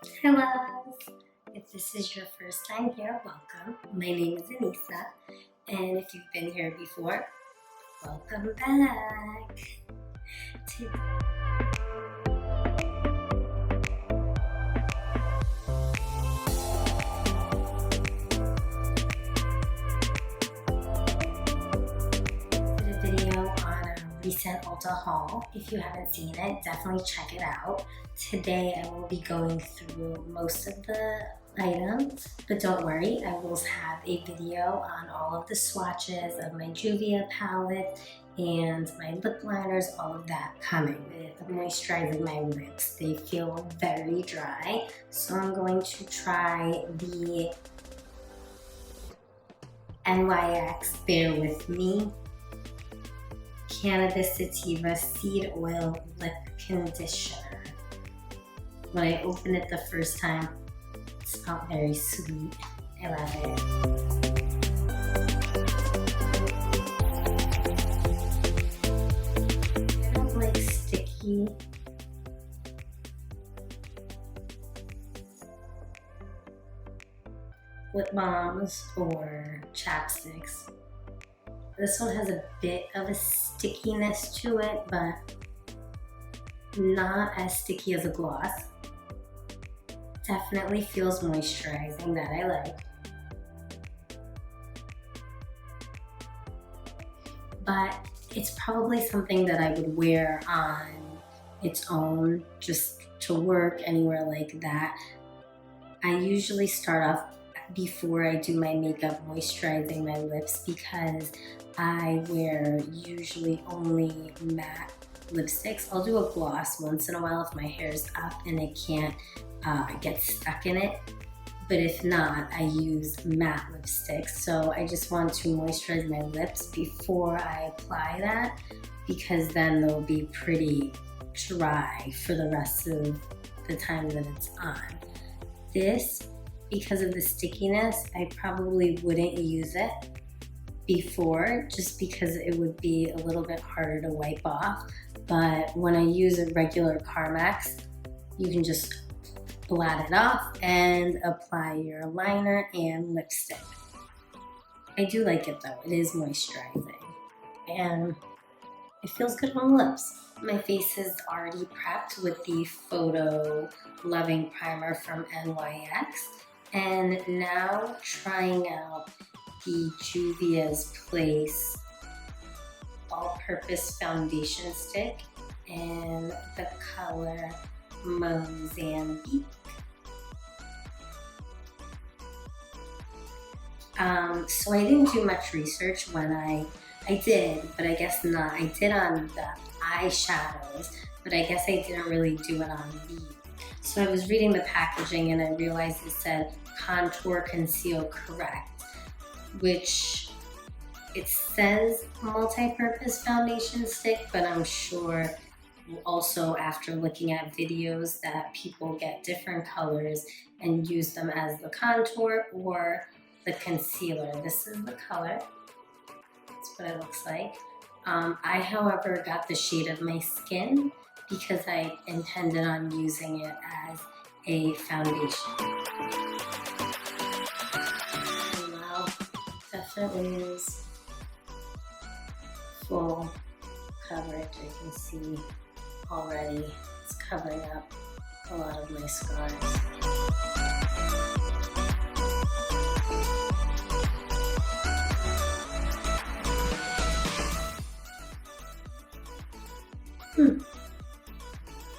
Hello! If this is your first time here, welcome. My name is Neesa, and if you've been here before, welcome back. Did a video on a recent Ulta haul. If you haven't seen it, definitely check it out. Today I will be going through most of the items, but don't worry, I will have a video on all of the swatches of my Juvia palette and my lip liners, all of that coming with moisturizing my lips. They feel very dry, so I'm going to try the NYX Bear With Me Cannabis Sativa Seed Oil Lip Conditioner. When I opened it the first time, it smelled very sweet. I love it. I don't like sticky lip balms or chapsticks. This one has a bit of a stickiness to it, but not as sticky as a gloss. Definitely feels moisturizing, that I like. But it's probably something that I would wear on its own, just to work, anywhere like that. I usually start off before I do my makeup moisturizing my lips because I wear usually only matte lipsticks. I'll do a gloss once in a while if my hair's up and it can't get stuck in it. But if not, I use matte lipsticks. So I just want to moisturize my lips before I apply that because then they'll be pretty dry for the rest of the time that it's on. This, because of the stickiness, I probably wouldn't use it before just because it would be a little bit harder to wipe off. But when I use a regular Carmex, you can just blot it off and apply your liner and lipstick. I do like it though, it is moisturizing and it feels good on the lips. My face is already prepped with the Photo Loving Primer from NYX, and now trying out the Juvia's Place All-Purpose Foundation Stick in the color Mozambique. So I didn't do much research when I did, but I guess not. I did on the eyeshadows, but I guess I didn't really do it on these. So I was reading the packaging and I realized it said Contour Conceal Correct, which it says multi-purpose foundation stick, but I'm sure also after looking at videos that people get different colors and use them as the contour or the concealer. This is the color. That's what it looks like. I, however, got the shade of my skin because I intended on using it as a foundation. Wow, definitely is full coverage. I can see already it's covering up a lot of my scars.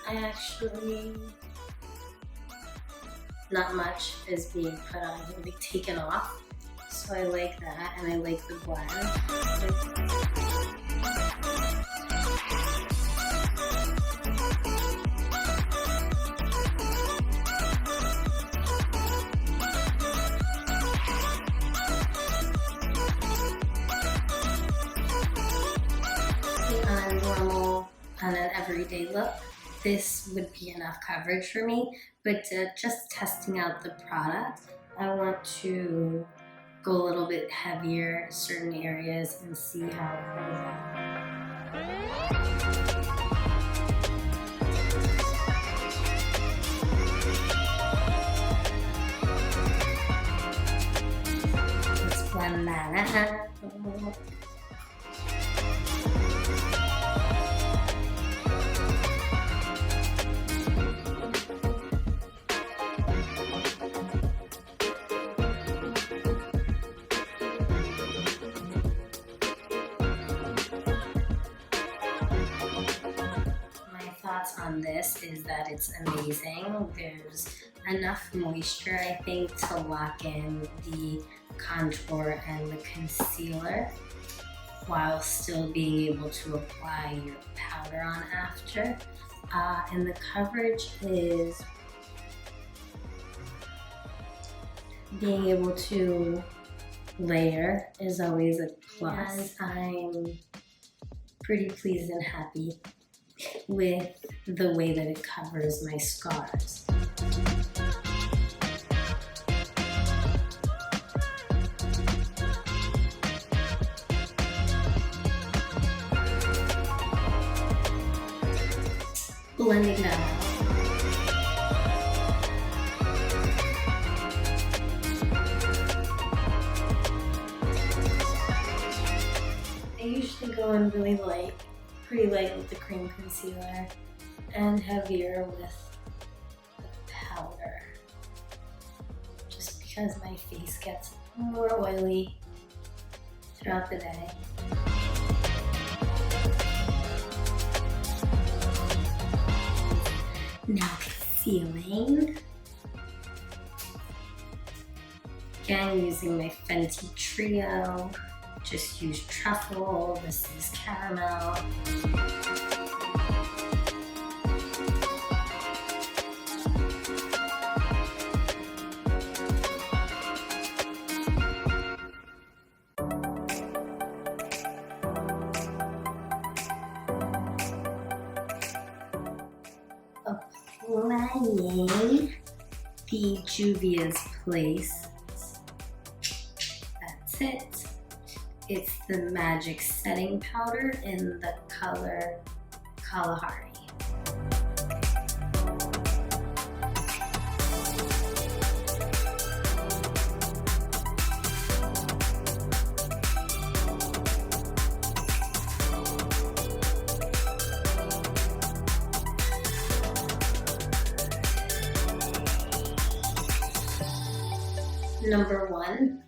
I actually, not much is being put on, it will be taken off. So I like that, and I like the blend. On an everyday look, this would be enough coverage for me, but just testing out the product, I want to go a little bit heavier in certain areas and see how it goes out. On this is that it's amazing. There's enough moisture, I think, to lock in the contour and the concealer while still being able to apply your powder on after. And the coverage is being able to layer is always a plus. And I'm pretty pleased and happy with the way that it covers my scars. Blending that out. I usually go in really light, pretty light with the cream concealer and heavier with the powder, just because my face gets more oily throughout the day. Now concealing. Again, using my Fenty Trio. Just use truffle, this is caramel. Applying the Juvia's Place. That's it. It's the Magic Setting Powder in the color Kalahari. Number 1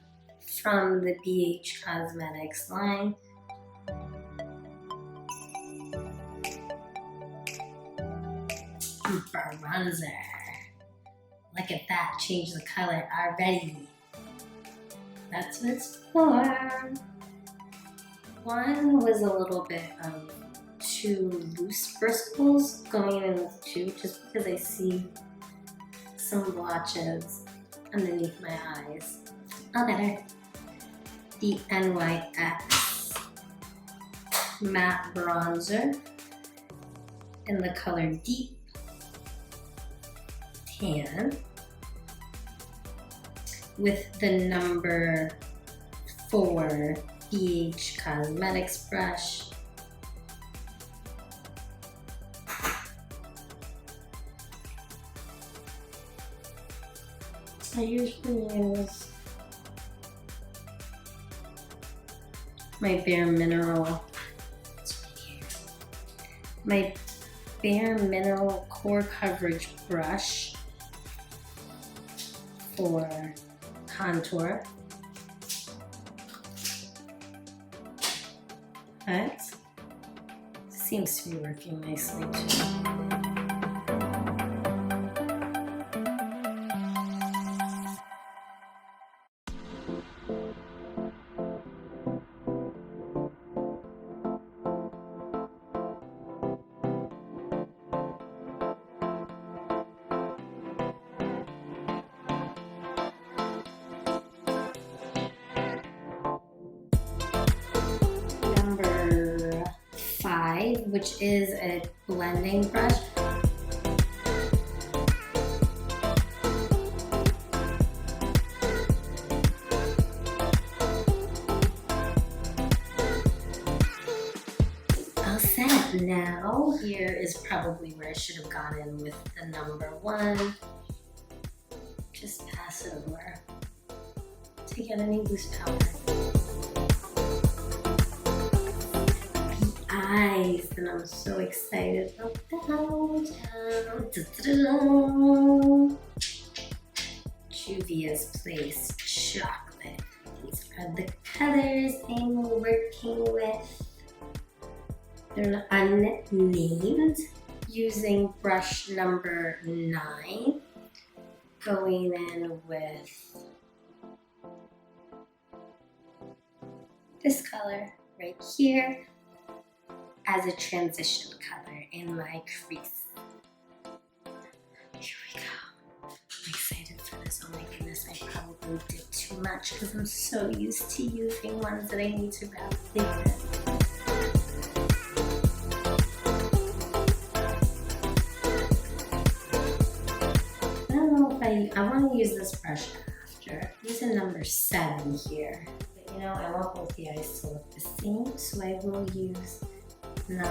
from the BH Cosmetics line. Bronzer. Look at that, change the color already. That's what it's for. One was a little bit of too loose bristles, going in with 2 just because I see some blotches underneath my eyes. Oh, better. The NYX Matte Bronzer in the color Deep Tan with the number 4 BH Cosmetics brush. I usually use my Bare Mineral, it's right here, my Bare Mineral Core Coverage brush for contour. That seems to be working nicely too. Number 5, which is a blending brush. All set. Now, here is probably where I should have gone in with the number 1. Just pass it over to get any loose powder. eyes that I'm so excited about. Juvia's Place Chocolate. These are the colors I'm working with. They're unnamed, using brush number 9. Going in with this color right here as a transition color in my crease. Here we go. I'm excited for this. Oh my goodness, I probably did too much because I'm so used to using ones that I need to grab thicker. I want to use this brush after. I'm using number 7 here. But you know, I want both the eyes to look the same, so I will use 9.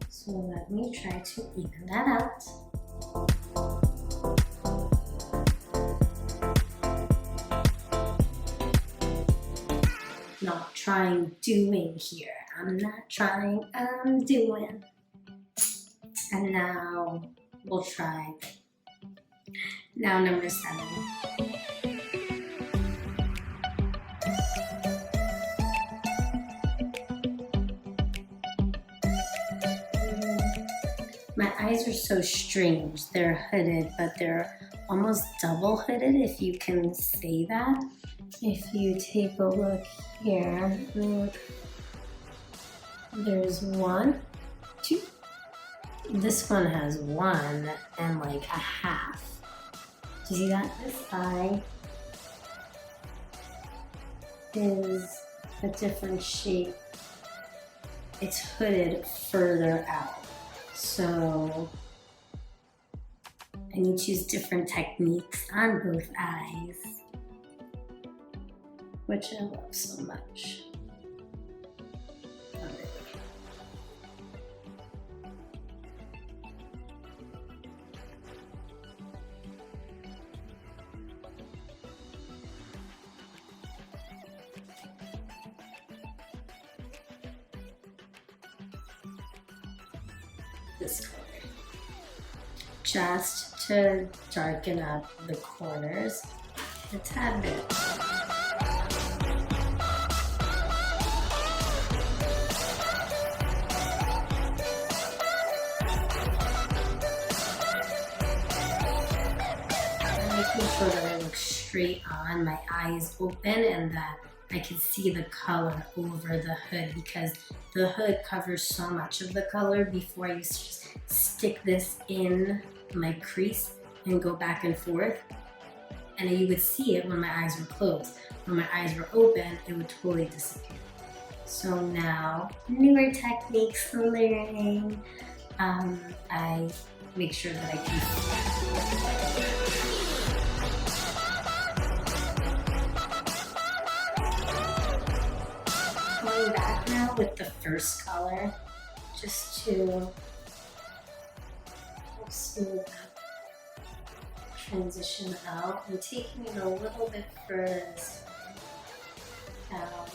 So let me try to even that out. Not trying, doing here. I'm not trying, I'm doing. And now we'll try. Now number 7. My eyes are so strange. They're hooded, but they're almost double hooded, if you can say that. If you take a look here, there's 1, 2. This one has 1 and like a half. Do you see that? This eye is a different shape. It's hooded further out. So I need to use different techniques on both eyes, which I love so much. This color, just to darken up the corners a tad bit. Making sure that I look straight on, my eyes open, and that I can see the color over the hood, because the hood covers so much of the color before I used to just stick this in my crease and go back and forth. And you would see it when my eyes were closed. When my eyes were open, it would totally disappear. So now, newer techniques for learning. I make sure that I can going back now with the first color, just to help smooth up, transition out. I'm taking it a little bit further down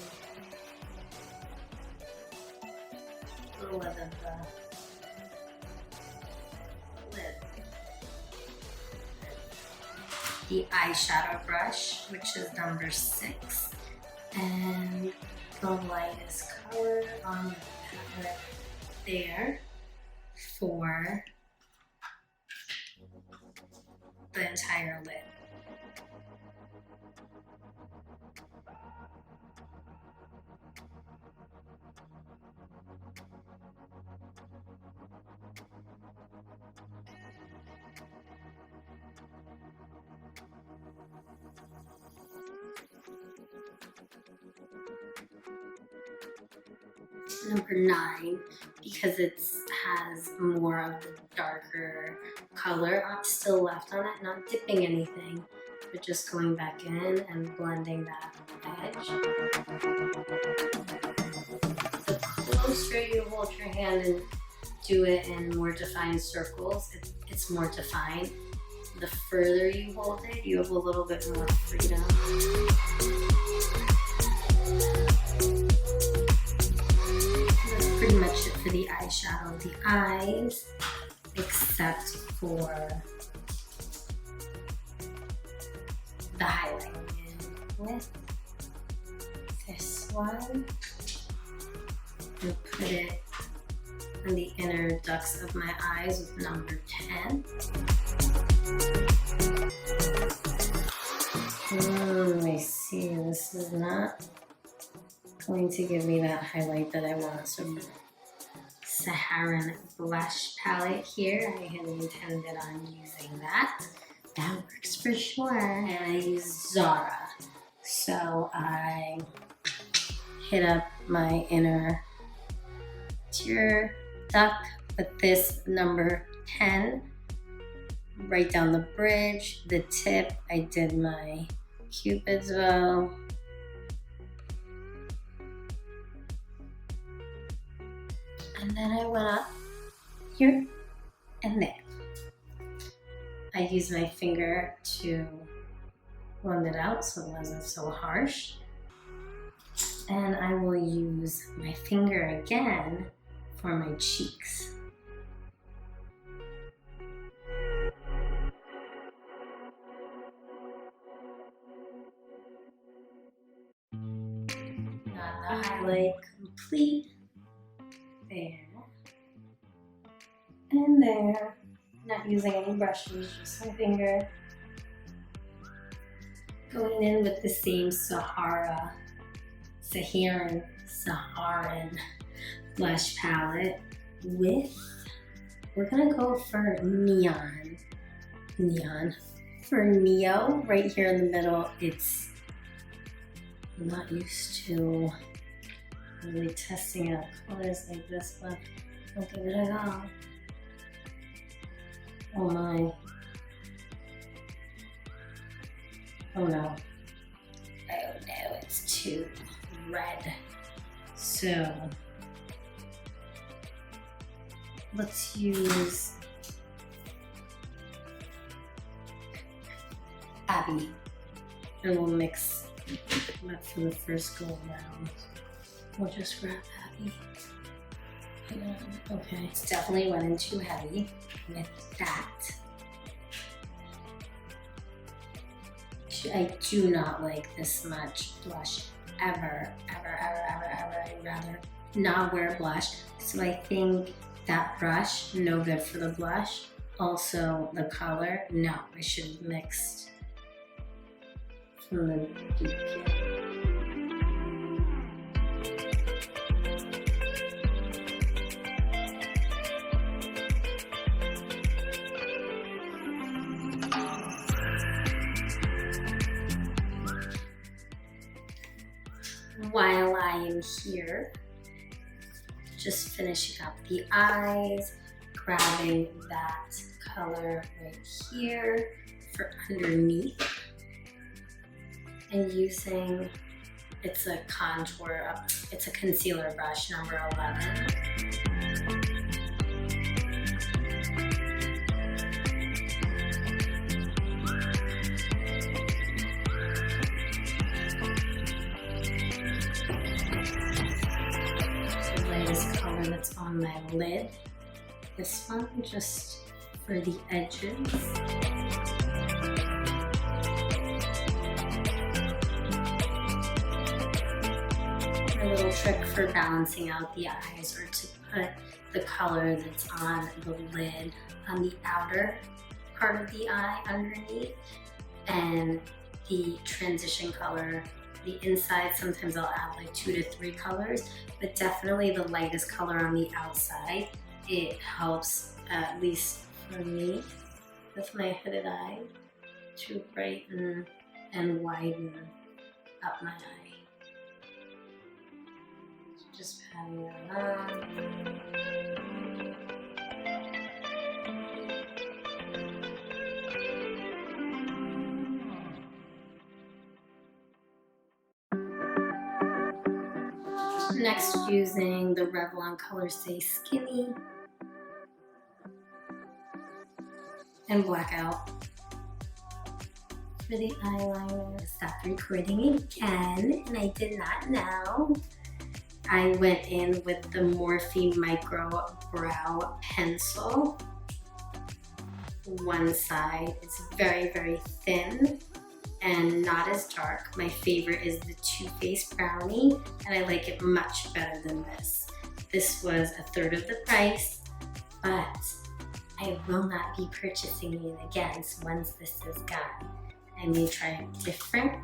the lid of the lid. The eyeshadow brush, which is number 6, and the lightest color on the palette there for the entire lid. Number 9, because it has more of the darker color still left on it, not dipping anything, but just going back in and blending that edge. closer you hold your hand and do it in more defined circles, it's more defined. The further you hold it, you have a little bit more freedom. That's pretty much it for the eyeshadow of the eyes, except for the highlight. With this one, and put it on the inner ducts of my eyes with number 10. I see, this is not going to give me that highlight that I want. So Saharan Blush Palette here, I had intended on using that. That works for sure. And I use Zara. So I hit up my inner tear duct with this number 10, right down the bridge. The tip, I did my Cupid's bow. And then I went up here and there. I used my finger to blend it out so it wasn't so harsh. And I will use my finger again for my cheeks. Got the highlight complete. There. And there. Not using any brushes, just my finger. Going in with the same Saharan Blush Palette with, we're gonna go for neon. For Neo, right here in the middle. I'm not used to really testing out colors like this, but I'll give it a go. Oh my. Oh no. Oh no, it's too red. So let's use Abby, and we'll mix that for the first go around. We'll just grab Abby. Okay, it's definitely went in too heavy with that. I do not like this much blush ever. I'd rather not wear blush. So I think that brush, no good for the blush. Also the color, no, I should have mixed from the beginning. While I am here, just finishing up the eyes, grabbing that color right here for underneath, and using, it's a concealer brush, number 11. Color that's on my lid. This one just for the edges. A little trick for balancing out the eyes, or to put the color that's on the lid on the outer part of the eye underneath, and the transition color the inside. Sometimes I'll add like 2 to 3 colors, but definitely the lightest color on the outside. It helps, at least for me, with my hooded eye, to brighten and widen up my eye. So just patting that on. Next, using the Revlon Color Stay Skinny and Blackout. For the eyeliner, stopped recording again, and I did not know. I went in with the Morphe Micro Brow Pencil. One side, it's very, very thin and not as dark. My favorite is the Too Faced Brownie, and I like it much better than this. This was a third of the price, but I will not be purchasing it again. So once this is gone, I may try a different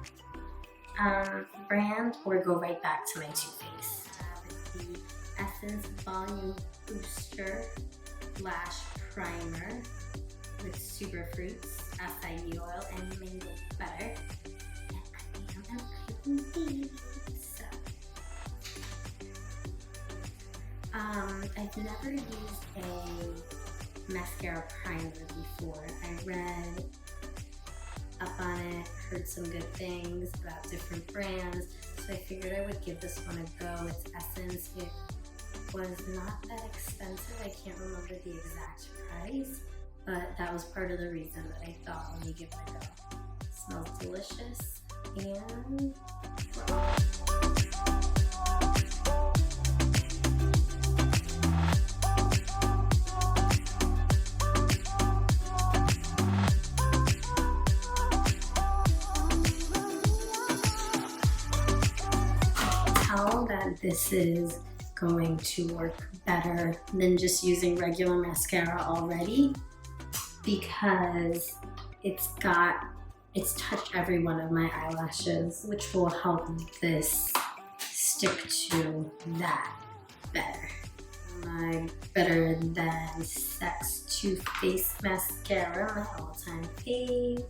brand or go right back to my Too Faced. The Essence Volume Booster Lash Primer with Superfruits, acai oil, and mango butter. And I am a vitamin D. So, I've never used a mascara primer before. I read up on it, heard some good things about different brands, so I figured I would give this one a go. It's Essence. It was not that expensive. I can't remember the exact price, but that was part of the reason that I thought, let me give it a go. It smells delicious and that this is going to work better than just using regular mascara already, because it's touched every one of my eyelashes, which will help this stick to that better. My Better Than Sex Too Faced Mascara, my all-time fave.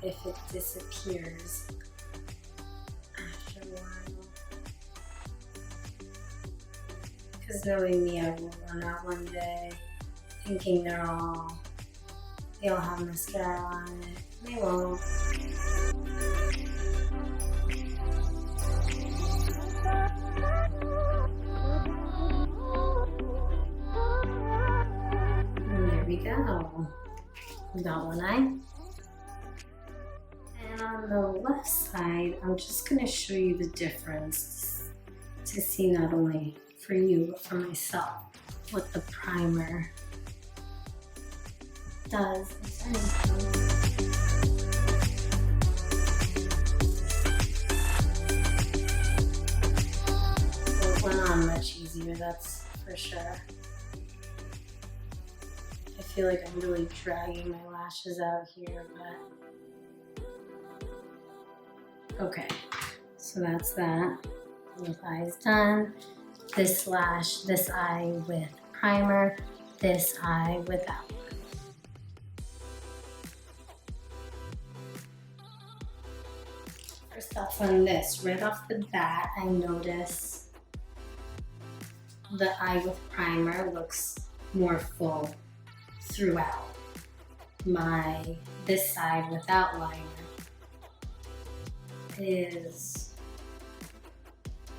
If it disappears after a while. Because knowing me, I will run out one day thinking they all have mascara on it. They won't. And there we go. Got one eye. On the left side, I'm just going to show you the difference to see, not only for you but for myself, what the primer does. It went on much easier, that's for sure. I feel like I'm really dragging my lashes out here, but okay, so that's that. Both eyes done. This eye with primer, this eye without. First off on this, right off the bat, I notice the eye with primer looks more full throughout. This side without liner is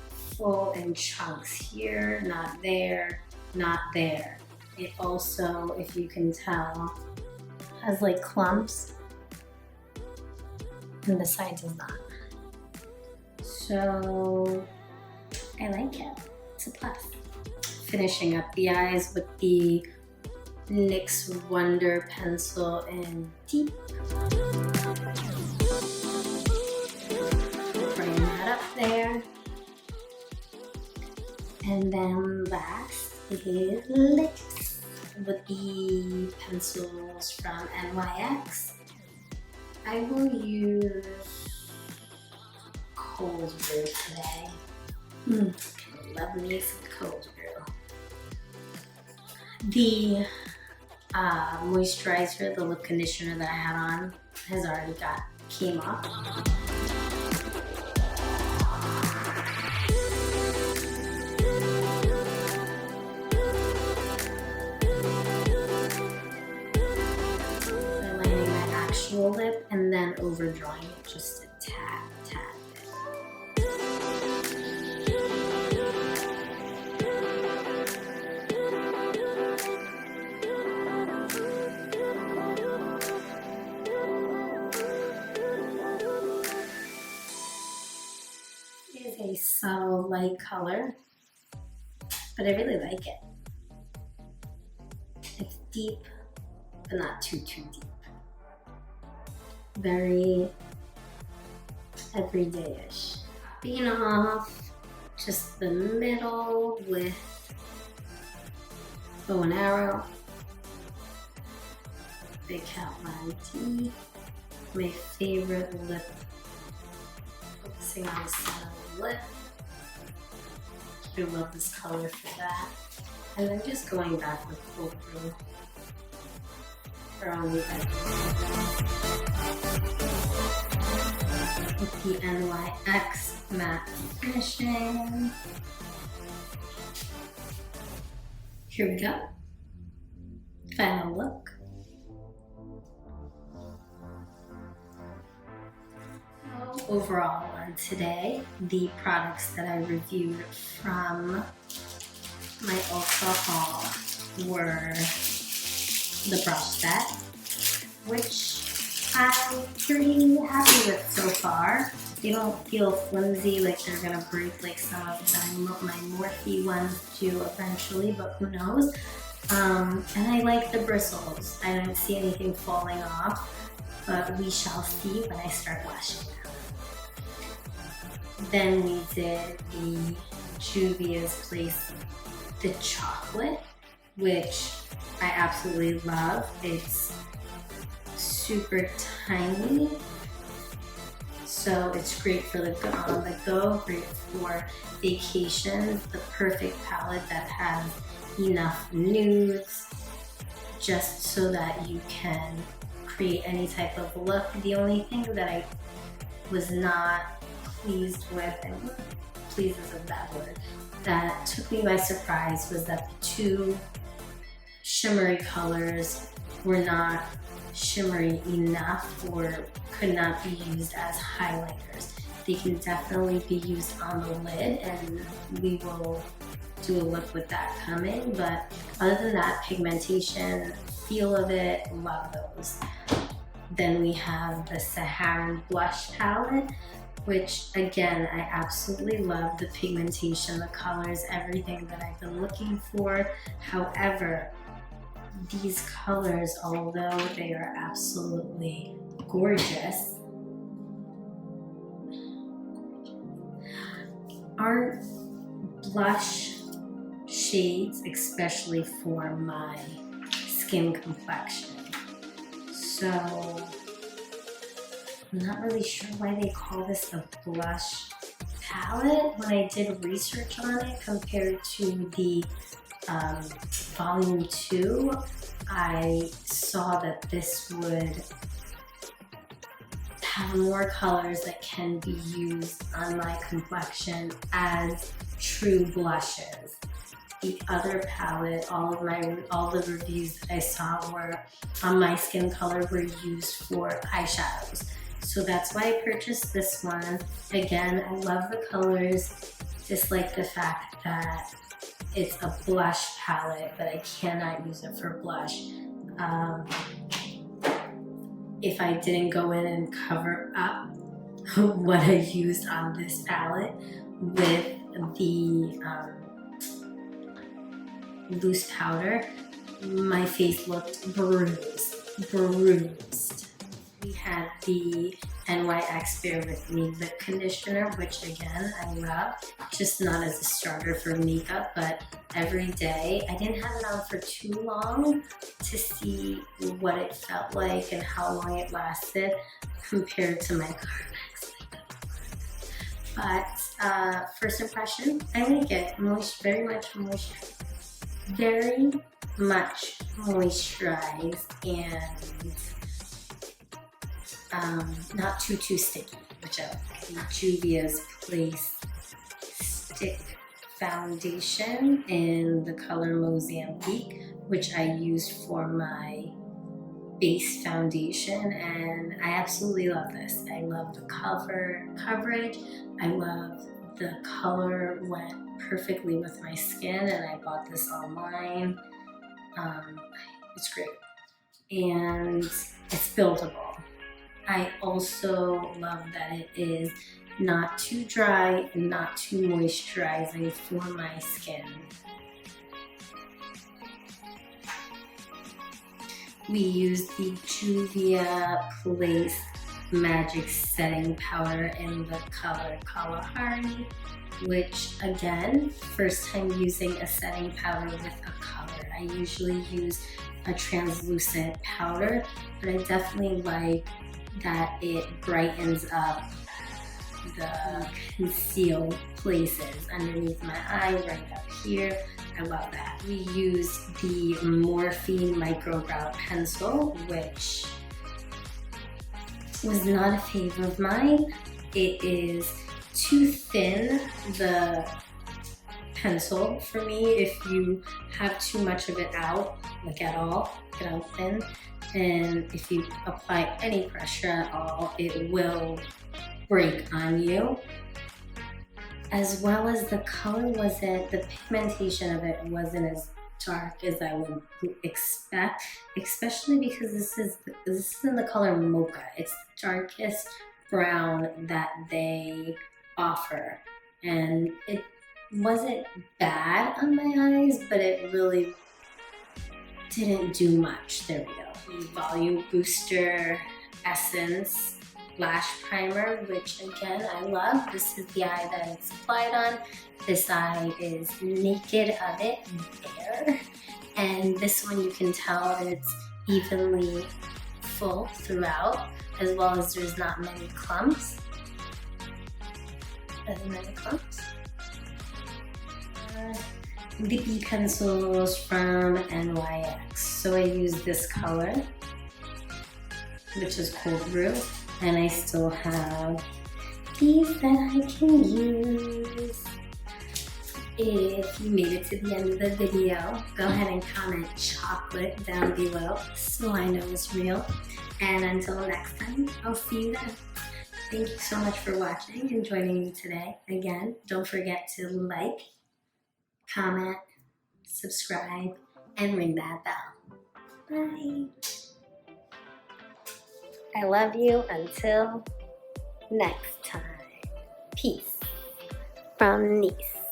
full in chunks here, not there, not there. It also, if you can tell, has like clumps, and the side does not. So I like it. It's a plus. Finishing up the eyes with the NYX Wonder Pencil in Deep. There, and then last is lips with the pencils from NYX. I will use Cold Brew today. Love me some Cold Brew. The moisturizer, the lip conditioner that I had on, has already came off. overdrawing it, just a tad bit. It is a subtle light color, but I really like it. It's deep, but not too deep. Very everyday-ish. Being off just the middle with bow and arrow. Big outline D. My favorite lip. Focusing on the center of the lip. I love this color for that. And then just going back with full through around the edge. With the NYX matte finishing. Here we go. Final look. Overall on today, the products that I reviewed from my Ultra haul were the brush set, which I'm pretty happy with so far. They don't feel flimsy, like they're gonna break like some of my Morphe ones do eventually, but who knows. And I like the bristles. I don't see anything falling off, but we shall see when I start washing them. Then we did the Juvia's Place, the chocolate, which I absolutely love. It's super tiny, so it's great for the on the go, great for vacations, the perfect palette that has enough nudes, just so that you can create any type of look. The only thing that I was not pleased with, and pleased is a bad word, that took me by surprise was that the two shimmery colors were not shimmery enough or could not be used as highlighters. They can definitely be used on the lid, and we will do a look with that coming, but other than that, pigmentation, feel of it, love those. Then we have the Saharan Blush Palette, which again, I absolutely love the pigmentation, the colors, everything that I've been looking for. However, these colors, although they are absolutely gorgeous, aren't blush shades, especially for my skin complexion. So I'm not really sure why they call this a blush palette. When I did research on it compared to the volume 2, I saw that this would have more colors that can be used on my complexion as true blushes. The other palette, all the reviews that I saw were on my skin color were used for eyeshadows. So that's why I purchased this one. Again, I love the colors, dislike the fact that it's a blush palette, but I cannot use it for blush. If I didn't go in and cover up what I used on this palette with the loose powder, my face looked bruised. We had the NYX Bear With Me lip conditioner, which again, I love, just not as a starter for makeup, but every day. I didn't have it on for too long to see what it felt like and how long it lasted compared to my Carmex makeup. But first impression, I like it. Very much moisturized and not too sticky, which I like. Juvia's Place Stick Foundation in the color Mozambique, which I used for my base foundation, and I absolutely love this. I love the coverage. I love the color went perfectly with my skin, and I bought this online. It's great, and it's buildable. I also love that it is not too dry and not too moisturizing for my skin. We use the Juvia Place Magic Setting Powder in the color Kalahari, which again, first time using a setting powder with a color. I usually use a translucent powder, but I definitely like that it brightens up the concealed places underneath my eye, right up here. I love that. We use the Morphe Micro Brow Pencil, which was not a favorite of mine. It is too thin, the pencil, for me. If you have too much of it out, like at all, get out thin. And if you apply any pressure at all, it will break on you. As well as the color wasn't, the pigmentation of it wasn't as dark as I would expect, especially because this is in the color Mocha. It's the darkest brown that they offer. And it wasn't bad on my eyes, but it really didn't do much. There we go. The Volume Booster Essence Lash Primer, which again I love. This is the eye that it's applied on. This eye is naked of it, bare. And this one you can tell it's evenly full throughout, as well as there's not many clumps. Lippy pencils from NYX. So I use this color, which is Cold Brew. And I still have these that I can use. If you made it to the end of the video, go ahead and comment chocolate down below so I know it's real. And until next time, I'll see you then. Thank you so much for watching and joining me today. Again, don't forget to like, comment, subscribe, and ring that bell. Bye. I love you until next time. Peace from Neesa.